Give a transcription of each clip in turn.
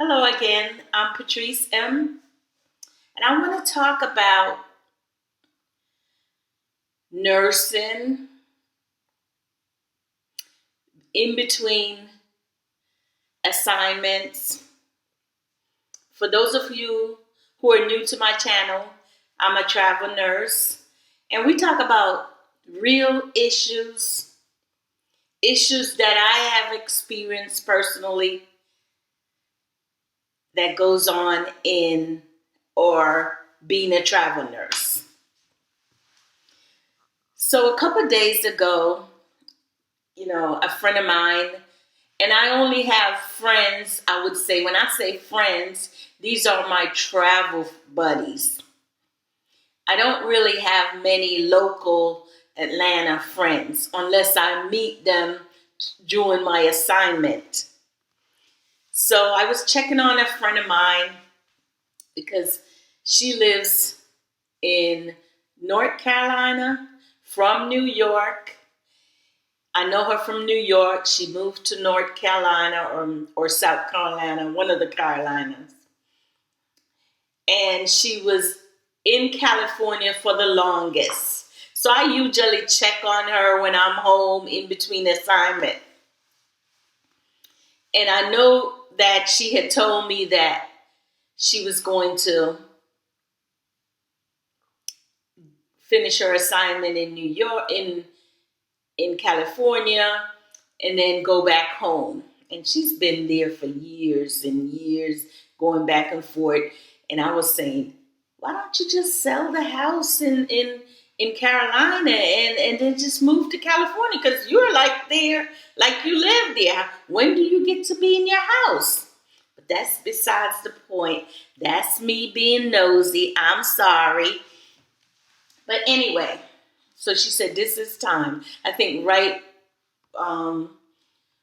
Hello again. I'm Patrice M. And I want to talk about nursing in between assignments. For those of you who are new to my channel, I'm a travel nurse. And we talk about real issues that I have experienced personally that goes on in or being a travel nurse. So a couple of days ago, a friend of mine, and I only have friends, I would say, when I say friends, these are my travel buddies. I don't really have many local Atlanta friends unless I meet them during my assignment. So I was checking on a friend of mine because she lives in North Carolina from New York. I know her from New York. She moved to North Carolina or South Carolina, one of the Carolinas. And she was in California for the longest. So I usually check on her when I'm home in between assignment. And I know that she had told me that she was going to finish her assignment in New York, in California, and then go back home. And she's been there for years and years, going back and forth. And I was saying, why don't you just sell the house in Carolina and then just move to California? Because you're like there, like you live there. When do you get to be in your house? But that's besides the point. That's me being nosy. I'm sorry. But anyway, so she said, this is time. I think right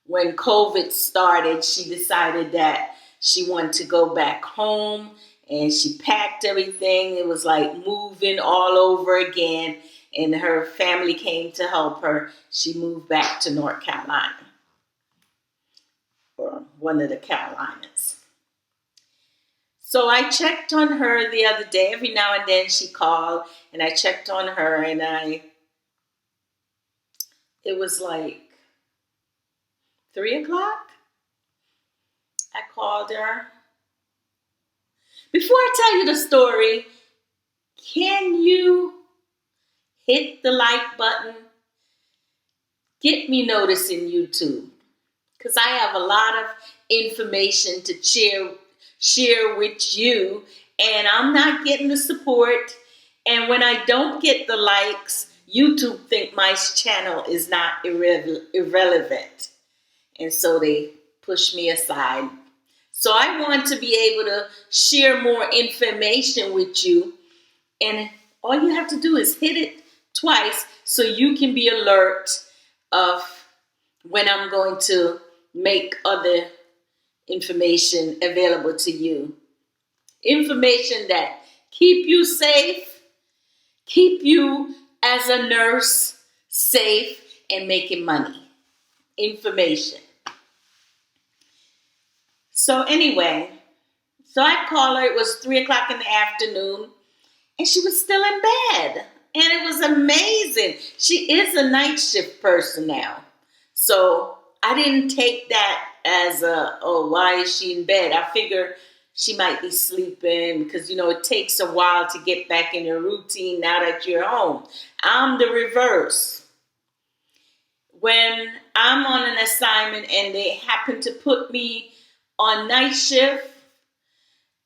when COVID started, she decided that she wanted to go back home and she packed everything. It was like moving all over again. And her family came to help her. She moved back to North Carolina, or one of the Carolinas. So I checked on her the other day. Every now and then she called and I checked on her and it was like 3 o'clock. I called her. Before I tell you the story, can you hit the like button? Get me noticed in YouTube. Because I have a lot of information to share with you. And I'm not getting the support. And when I don't get the likes, YouTube think my channel is not irrelevant. And so they push me aside. So I want to be able to share more information with you. And all you have to do is hit it twice so you can be alert of when I'm going to make other information available to you. Information that keep you safe, keep you as a nurse safe and making money. Information. So anyway, so I called her. It was 3 o'clock in the afternoon, and she was still in bed. And it was amazing. She is a night shift person now. So I didn't take that as why is she in bed? I figure she might be sleeping because, it takes a while to get back in your routine now that you're home. I'm the reverse. When I'm on an assignment and they happen to put me on night shift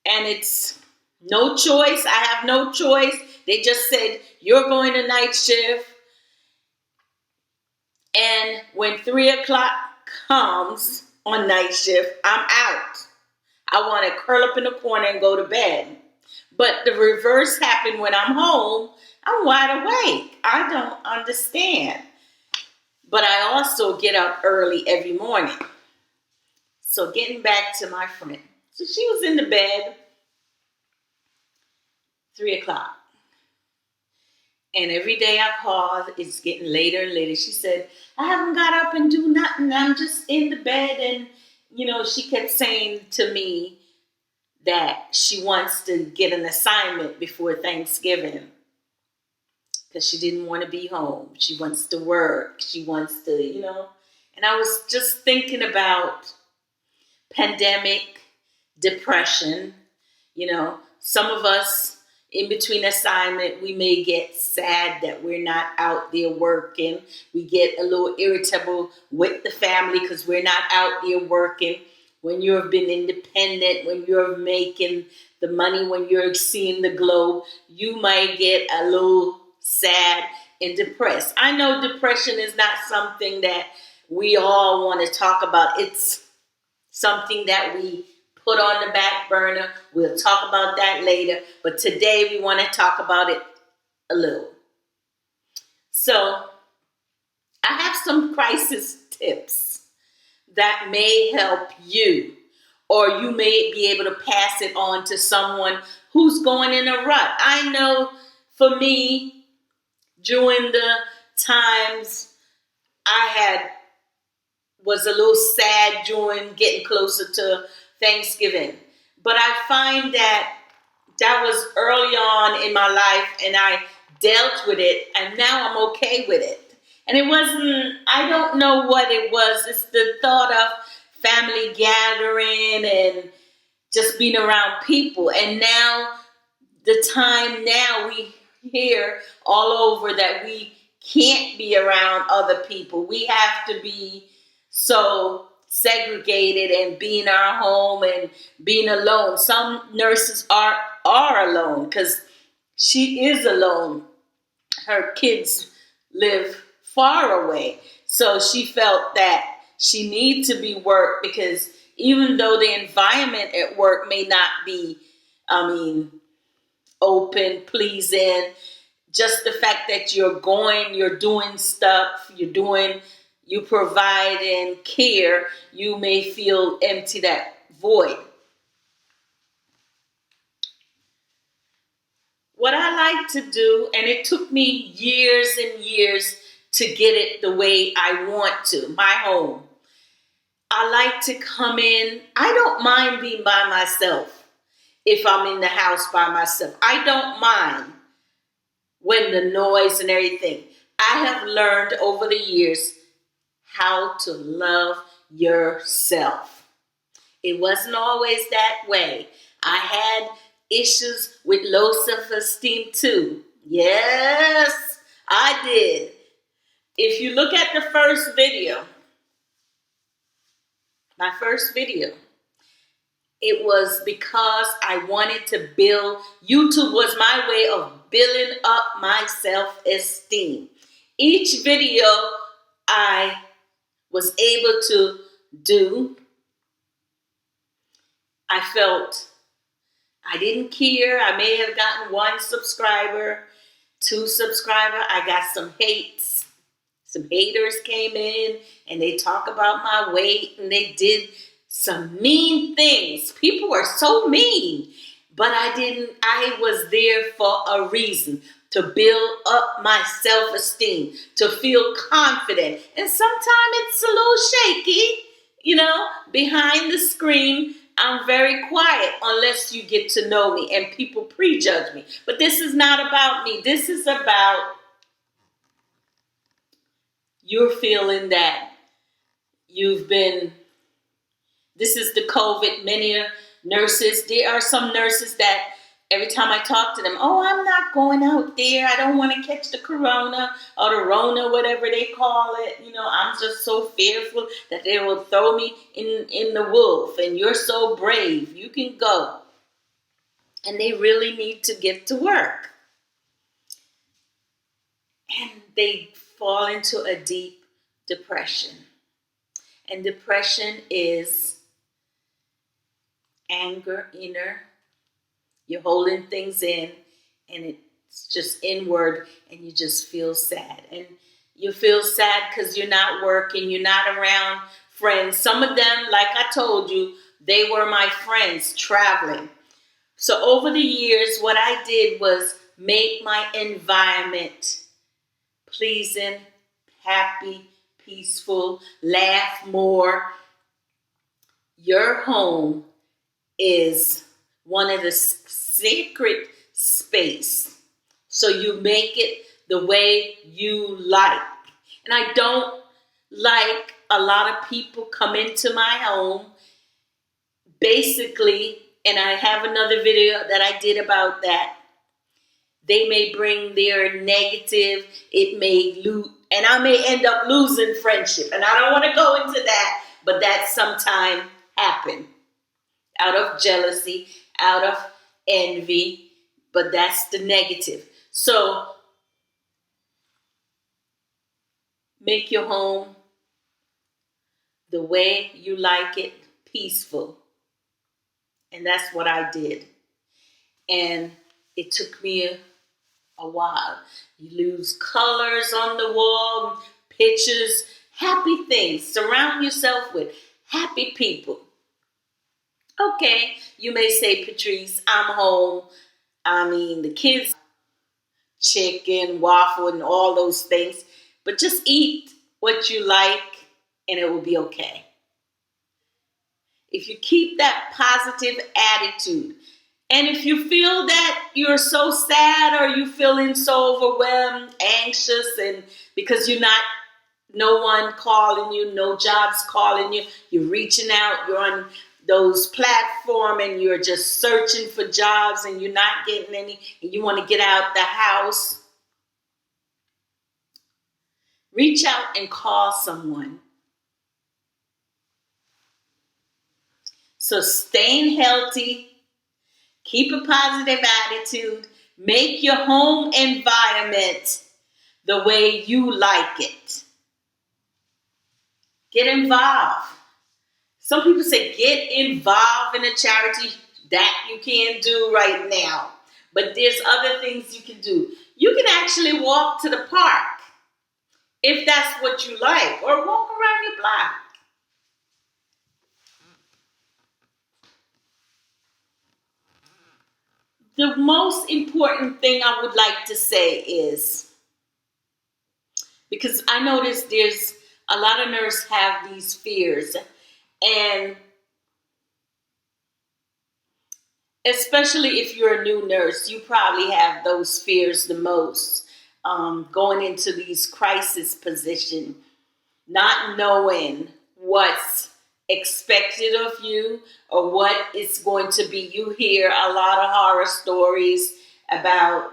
and it's no choice, I have no choice. They just said, you're going to night shift. And when 3 o'clock comes on night shift, I'm out. I want to curl up in the corner and go to bed. But the reverse happened when I'm home. I'm wide awake. I don't understand. But I also get up early every morning. So getting back to my friend. So she was in the bed, 3 o'clock. And every day I call, it's getting later and later. She said, I haven't got up and do nothing. I'm just in the bed and she kept saying to me that she wants to get an assignment before Thanksgiving because she didn't want to be home. She wants to work. She wants to, And I was just thinking about pandemic, depression. Some of us in between assignment, we may get sad that we're not out there working. We get a little irritable with the family because we're not out there working. When you've been independent, when you're making the money, when you're seeing the glow, you might get a little sad and depressed. I know depression is not something that we all want to talk about. It's something that we put on the back burner. We'll talk about that later. But today we want to talk about it a little. So I have some crisis tips that may help you, or you may be able to pass it on to someone who's going in a rut. I know for me, during the times was a little sad during getting closer to Thanksgiving. But I find that was early on in my life, and I dealt with it, and now I'm okay with it. And it wasn't, I don't know what it was. It's the thought of family gathering and just being around people. And now, we hear all over that we can't be around other people. We have to be so segregated and be in our home and being alone. Some nurses are alone because she is alone. Her kids live far away. So she felt that she needs to be work because even though the environment at work may not be, open, pleasing, just the fact that you're doing stuff, you provide and care, you may feel empty, that void. What I like to do, and it took me years and years to get it the way I want to, my home. I like to come in. I don't mind being by myself if I'm in the house by myself. I don't mind when the noise and everything. I have learned over the years how to love yourself. It wasn't always that way. I had issues with low self-esteem too. Yes, I did. If you look at the first video, my first video, it was because I wanted to build, YouTube was my way of building up my self-esteem. Each video I was able to do, I felt I didn't care. I may have gotten 1 subscriber, 2 subscriber. I got some hates. Some haters came in and they talk about my weight and they did some mean things. People were so mean, but I was there for a reason, to build up my self-esteem, to feel confident. And sometimes it's a little shaky, behind the screen. I'm very quiet unless you get to know me and people prejudge me. But this is not about me. This is about you're feeling that this is the COVID. Many nurses, there are some nurses that every time I talk to them, oh, I'm not going out there. I don't want to catch the corona or the rona, whatever they call it. I'm just so fearful that they will throw me in the wolf. And you're so brave. You can go. And they really need to get to work. And they fall into a deep depression. And depression is anger, inner. You're holding things in, and it's just inward, and you just feel sad. And you feel sad because you're not working, you're not around friends. Some of them, like I told you, they were my friends traveling. So over the years, what I did was make my environment pleasing, happy, peaceful, laugh more. Your home is one of the sacred space. So you make it the way you like. And I don't like a lot of people come into my home basically, and I have another video that I did about that. They may bring their negative, it may lose, and I may end up losing friendship. And I don't want to go into that, but that sometime happen out of jealousy, out of envy, but that's the negative. So make your home the way you like it, peaceful. And that's what I did. And it took me a while. You lose colors on the wall, pictures, happy things. Surround yourself with happy people. Okay, you may say, Patrice, I'm home. I mean, the kids, chicken, waffle, and all those things. But just eat what you like and it will be okay. If you keep that positive attitude, and if you feel that you're so sad or you feeling so overwhelmed, anxious, and because you're not, no one calling you, no jobs calling you, you're reaching out, you're on those platforms and you're just searching for jobs and you're not getting any, and you want to get out the house, reach out and call someone. So staying healthy, keep a positive attitude, make your home environment the way you like it. Get involved. Some people say get involved in a charity. That you can't do right now. But there's other things you can do. You can actually walk to the park if that's what you like, or walk around your block. The most important thing I would like to say is, because I notice there's a lot of nurses have these fears, and especially if you're a new nurse, you probably have those fears the most. Going into these crisis positions, not knowing what's expected of you or what is going to be. You hear a lot of horror stories about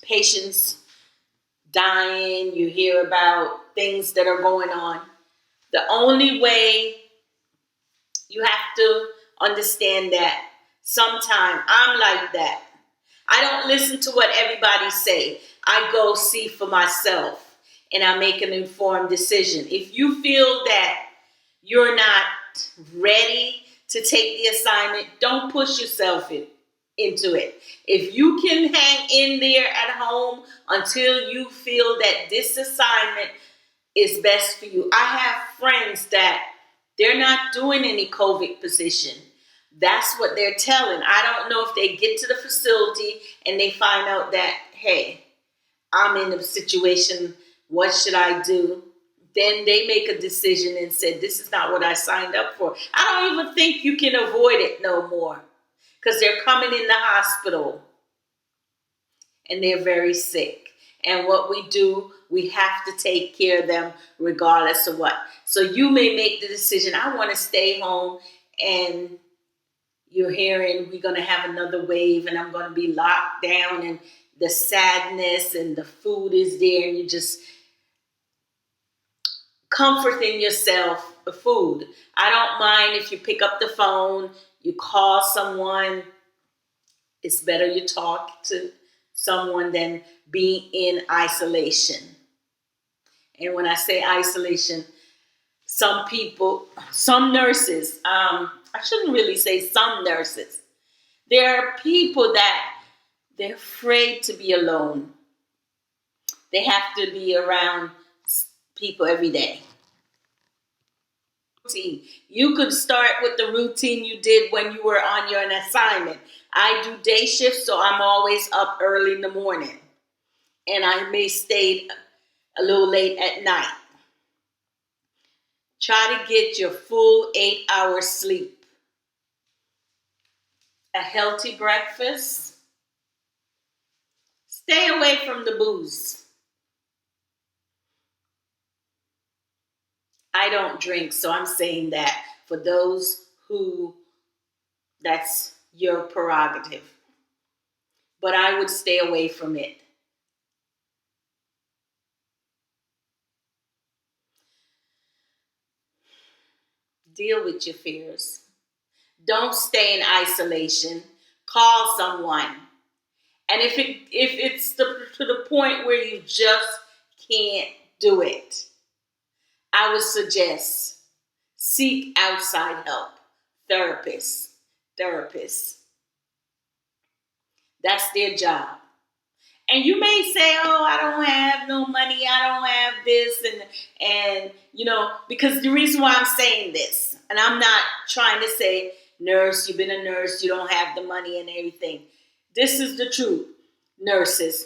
patients dying. You hear about things that are going on. The only way, you have to understand that sometimes I'm like that. I don't listen to what everybody say. I go see for myself and I make an informed decision. If you feel that you're not ready to take the assignment, don't push yourself into it. If you can hang in there at home until you feel that this assignment is best for you. I have friends that they're not doing any COVID position. That's what they're telling. I don't know if they get to the facility and they find out that, hey, I'm in a situation, what should I do? Then they make a decision and say, this is not what I signed up for. I don't even think you can avoid it no more because they're coming in the hospital and they're very sick. And what we do, we have to take care of them regardless of what. So you may make the decision, I want to stay home, and you're hearing we're going to have another wave and I'm going to be locked down and the sadness and the food is there and you just comforting yourself with food. I don't mind if you pick up the phone, you call someone. It's better you talk to someone than be in isolation. And when I say isolation, some people, some nurses, I shouldn't really say some nurses. There are people that they're afraid to be alone. They have to be around people every day. You could start with the routine you did when you were on your assignment. I do day shifts, so I'm always up early in the morning. And I may stay a little late at night. Try to get your full 8 hours sleep, a healthy breakfast. Stay away from the booze. I don't drink, so I'm saying that for those who, that's your prerogative. But I would stay away from it. Deal with your fears. Don't stay in isolation. Call someone. And if it's to the point where you just can't do it, I would suggest seek outside help. Therapists. That's their job. And you may say, "Oh, I don't have no money. I don't have this," and because the reason why I'm saying this, and I'm not trying to say, "Nurse, you've been a nurse, you don't have the money and everything." This is the truth, nurses.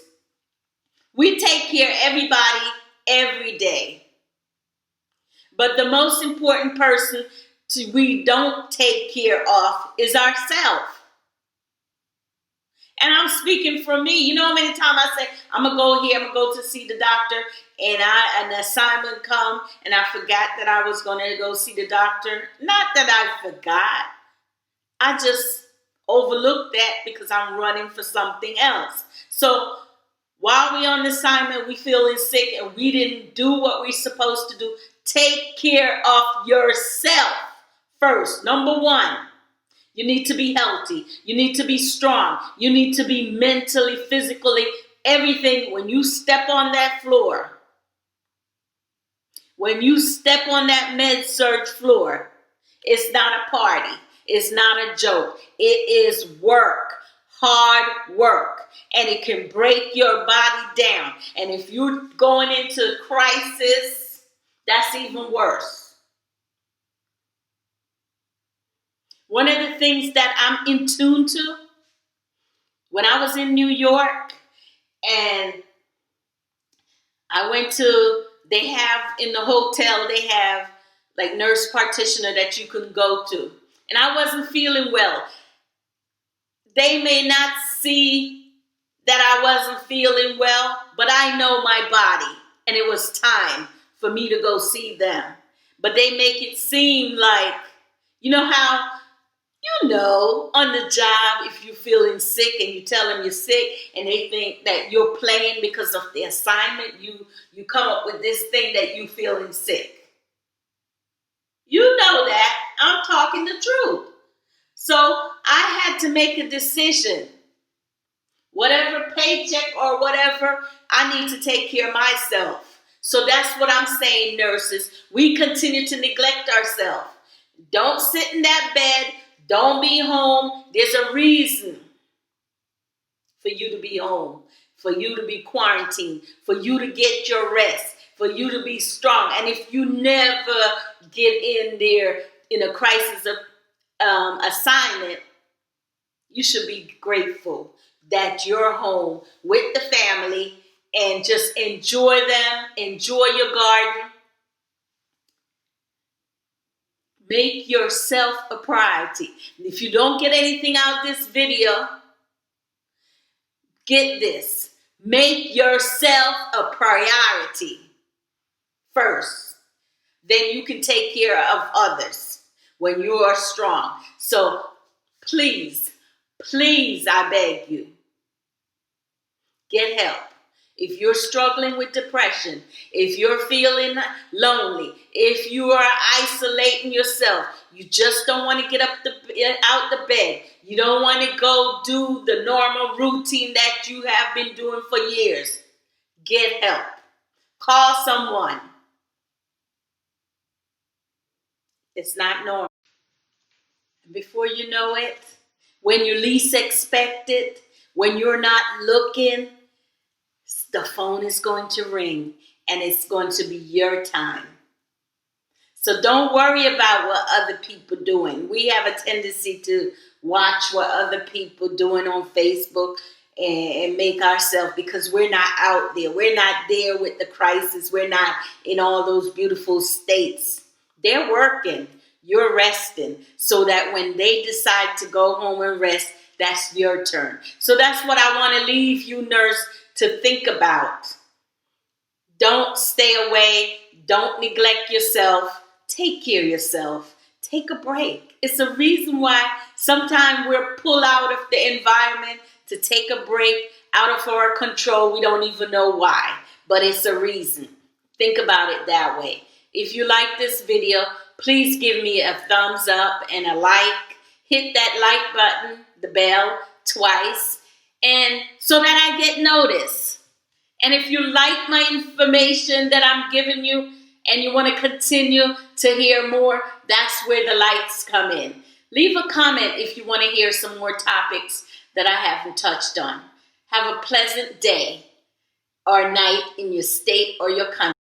We take care of everybody every day, but the most important person we don't take care of is ourselves. And I'm speaking for me. You know how many times I say, I'm going to go here, I'm going to go to see the doctor, and an assignment come, and I forgot that I was going to go see the doctor. Not that I forgot. I just overlooked that because I'm running for something else. So while we on assignment, we feeling sick, and we didn't do what we're supposed to do. Take care of yourself first. Number one. You need to be healthy. You need to be strong. You need to be mentally, physically, everything. When you step on that floor, when you step on that med-surg floor, it's not a party. It's not a joke. It is work, hard work. And it can break your body down. And if you're going into crisis, that's even worse. One of the things that I'm in tune to, when I was in New York and I went to, they have in the hotel, they have like nurse practitioner that you can go to. And I wasn't feeling well. They may not see that I wasn't feeling well, but I know my body. And it was time for me to go see them. But they make it seem like, you know how, on the job, if you're feeling sick and you tell them you're sick and they think that you're playing because of the assignment, you come up with this thing that you feeling sick. You know that. I'm talking the truth. So I had to make a decision. Whatever paycheck or whatever, I need to take care of myself. So that's what I'm saying, nurses. We continue to neglect ourselves. Don't sit in that bed. Don't be home. There's a reason for you to be home, for you to be quarantined, for you to get your rest, for you to be strong. And if you never get in there in a crisis of assignment, you should be grateful that you're home with the family and just enjoy them, enjoy your garden. Make yourself a priority. If you don't get anything out of this video, get this. Make yourself a priority first. Then you can take care of others when you are strong. So please, I beg you, get help. If you're struggling with depression, if you're feeling lonely, if you are isolating yourself, you just don't want to get out the bed, you don't want to go do the normal routine that you have been doing for years, get help. Call someone. It's not normal. Before you know it, when you least expect it, when you're not looking, the phone is going to ring and it's going to be your time. So don't worry about what other people are doing. We have a tendency to watch what other people are doing on Facebook and make ourselves, because we're not out there. We're not there with the crisis. We're not in all those beautiful states They're working, you're resting, so that when they decide to go home and rest, that's your turn. So that's what I want to leave you, nurse, to think about. Don't stay away. Don't neglect yourself. Take care of yourself. Take a break. It's a reason why sometimes we're pulled out of the environment to take a break out of our control. We don't even know why, but it's a reason. Think about it that way. If you like this video, please give me a thumbs up and a like. Hit that like button, the bell, twice, and so that I get noticed. And if you like my information that I'm giving you and you want to continue to hear more, that's where the lights come in. Leave a comment if you want to hear some more topics that I haven't touched on. Have a pleasant day or night in your state or your country.